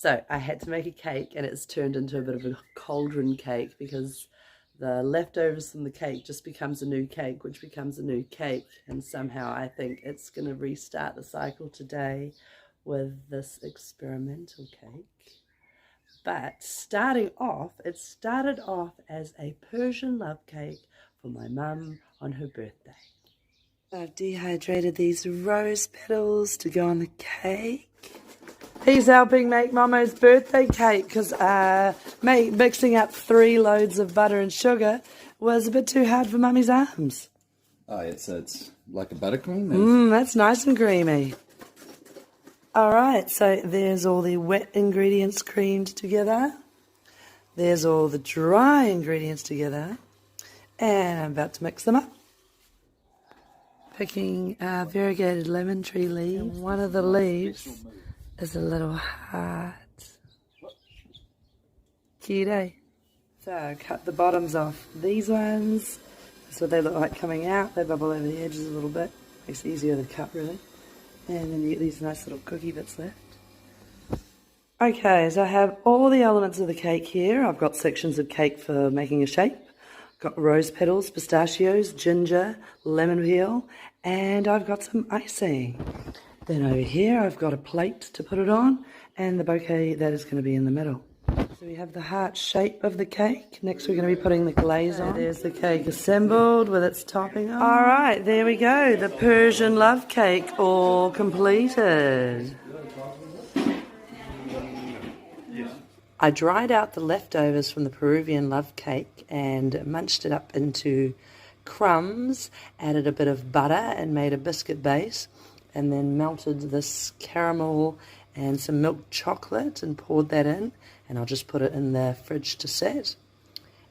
So I had to make a cake, and it's turned into a bit of a cauldron cake because the leftovers from the cake just becomes a new cake, which becomes a new cake. And somehow I think it's going to restart the cycle today with this experimental cake. But starting off, it started off as a Persian love cake for my mum on her birthday. I've dehydrated these rose petals to go on the cake. He's helping make Momo's birthday cake because mixing up 3 loads of butter and sugar was a bit too hard for Mummy's arms. Oh, it's like a buttercream? That's nice and creamy. Alright, so there's all the wet ingredients creamed together. There's all the dry ingredients together. And I'm about to mix them up. Picking variegated lemon tree leaves. One of the leaves is a little heart. Cute, eh? So I cut the bottoms off. These ones, that's what they look like coming out. They bubble over the edges a little bit. Makes it easier to cut, really. And then you get these nice little cookie bits left. Okay, so I have all the elements of the cake here. I've got sections of cake for making a shape. I've got rose petals, pistachios, ginger, lemon peel, and I've got some icing. Then over here I've got a plate to put it on, and the bouquet that is going to be in the middle. So we have the heart shape of the cake. Next we're going to be putting the glaze on. There's the cake assembled with its topping on. Alright, there we go. The Persian love cake all completed. I dried out the leftovers from the Peruvian love cake and munched it up into crumbs, added a bit of butter and made a biscuit base, and then melted this caramel and some milk chocolate and poured that in, and I'll just put it in the fridge to set.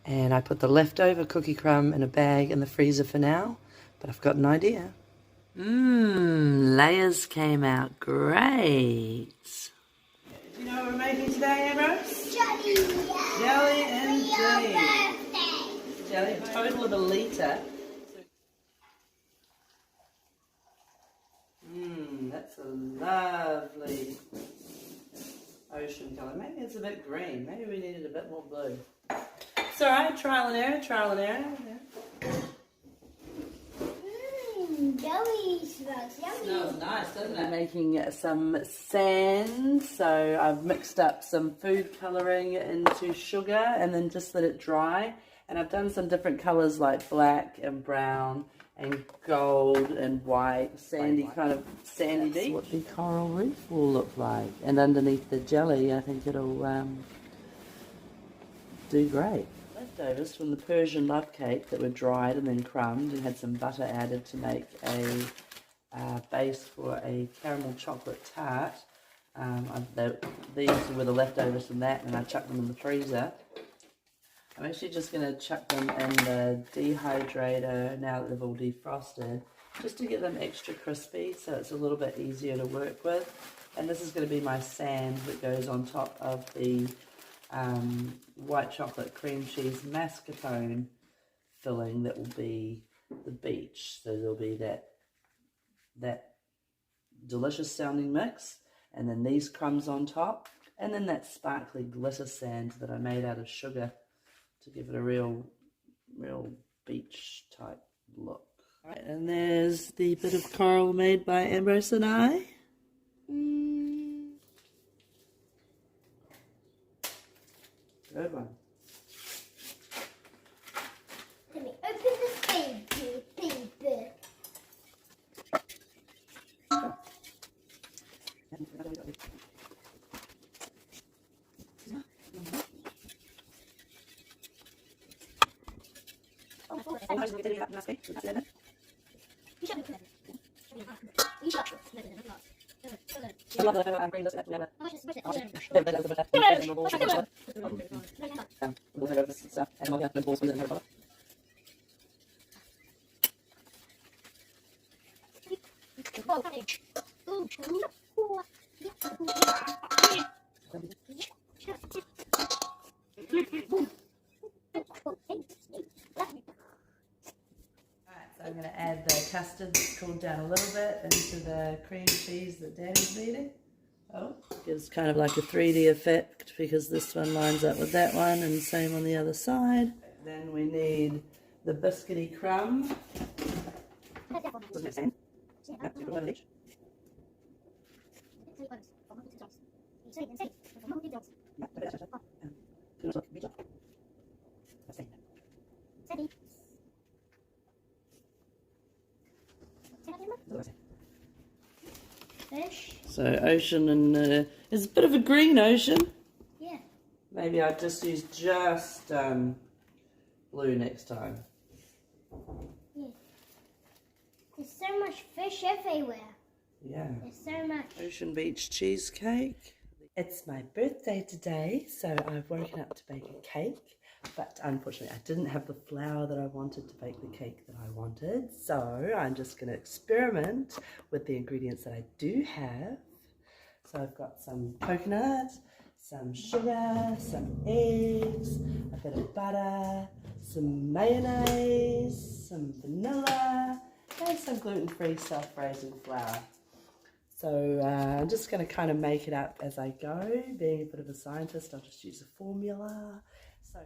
And I put the leftover cookie crumb in a bag in the freezer for now, but I've got an idea. Layers came out great. Do you know what we're making today, Ambrose? Jelly, yeah. Jelly indeed. Birthday. Jelly, a total of 1 litre. That's a lovely ocean colour. Maybe it's a bit green. Maybe we needed a bit more blue. It's alright, trial and error, trial and error. Yeah. Jelly smells yummy. Smells nice, doesn't it? Making some sand, so I've mixed up some food colouring into sugar and then just let it dry. And I've done some different colours like black and brown and gold and white, sandy kind of sandy beach. That's what the coral reef will look like. And underneath the jelly, I think it'll do great. Leftovers from the Persian love cake that were dried and then crumbed and had some butter added to make a base for a caramel chocolate tart. These were the leftovers from that, and I chucked them in the freezer. I'm actually just going to chuck them in the dehydrator now that they've all defrosted, just to get them extra crispy so it's a little bit easier to work with. And this is going to be my sand that goes on top of the white chocolate cream cheese mascarpone filling that will be the beach. So there'll be that delicious sounding mix, and then these crumbs on top, and then that sparkly glitter sand that I made out of sugar to give it a real beach type look. Right, and there's the bit of coral made by Ambrose and I. Good one. Let me open this paper. So I'm going to add the custard that's cooled down a little bit into the cream cheese that Daddy's eating. Oh, get Gives kind of like a 3D effect because this one lines up with that one, and same on the other side. Then we need the biscuity crumb. Fish. So ocean, and it's a bit of a green ocean. Yeah. Maybe I'll just use just blue next time. Yeah. There's so much fish everywhere. Yeah. There's so much. Ocean Beach cheesecake. It's my birthday today, so I've woken up to bake a cake, but unfortunately I didn't have the flour that I wanted to bake the cake that I wanted, so I'm just going to experiment with the ingredients that I do have. So I've got some coconut, some sugar, some eggs, a bit of butter, some mayonnaise, some vanilla, and some gluten-free self-raising flour. So I'm just going to kind of make it up as I go. Being a bit of a scientist, I'll just use a formula. So